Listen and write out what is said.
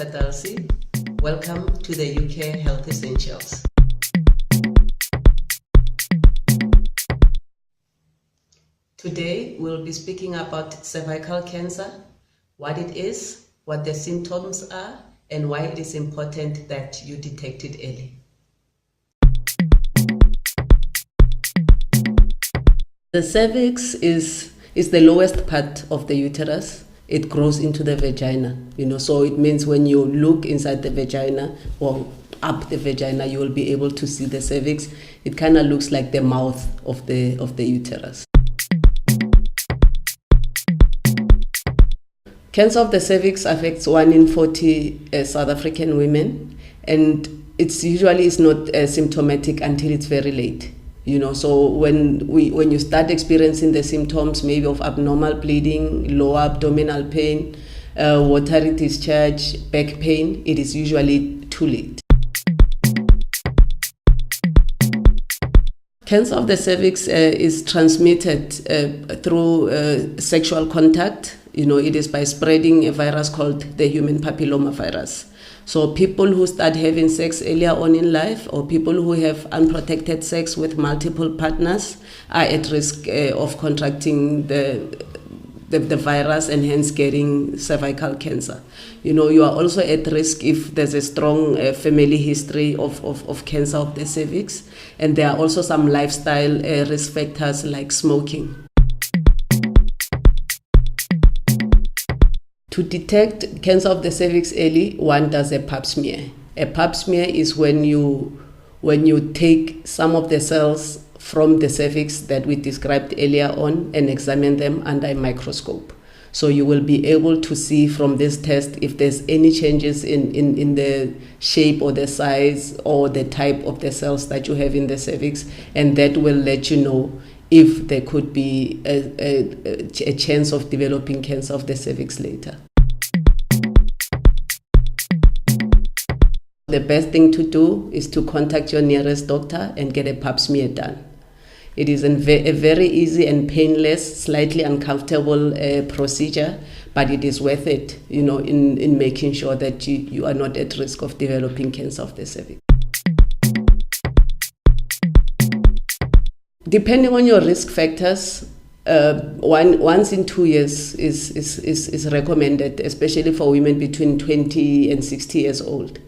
Dr. Dulcy. Welcome to the UK Health Essentials. Today we'll be speaking about cervical cancer, what it is, what the symptoms are, and why it is important that you detect it early. The cervix is the lowest part of the uterus. It grows into the vagina, so it means when you look inside the vagina or up the vagina, you will be able to see the cervix. It kind of looks like the mouth of the uterus. Cancer of the cervix affects 1 in 40 South African women, and it's usually not symptomatic until it's very late. So when you start experiencing the symptoms, maybe of abnormal bleeding, lower abdominal pain, watery discharge, back pain, it is usually too late. Cancer of the cervix is transmitted through sexual contact. It is by spreading a virus called the human papillomavirus. So people who start having sex earlier on in life, or people who have unprotected sex with multiple partners, are at risk of contracting the virus and hence getting cervical cancer. You are also at risk if there's a strong family history of cancer of the cervix, and there are also some lifestyle risk factors like smoking. To detect cancer of the cervix early, one does a pap smear. A pap smear is when you take some of the cells from the cervix that we described earlier on and examine them under a microscope. So you will be able to see from this test if there's any changes in the shape or the size or the type of the cells that you have in the cervix, and that will let you know if there could be a chance of developing cancer of the cervix later. The best thing to do is to contact your nearest doctor and get a pap smear done. It is a very easy and painless, slightly uncomfortable procedure, but it is worth it, in making sure that you are not at risk of developing cancer of the cervix. Depending on your risk factors, once in 2 years is recommended, especially for women between 20 and 60 years old.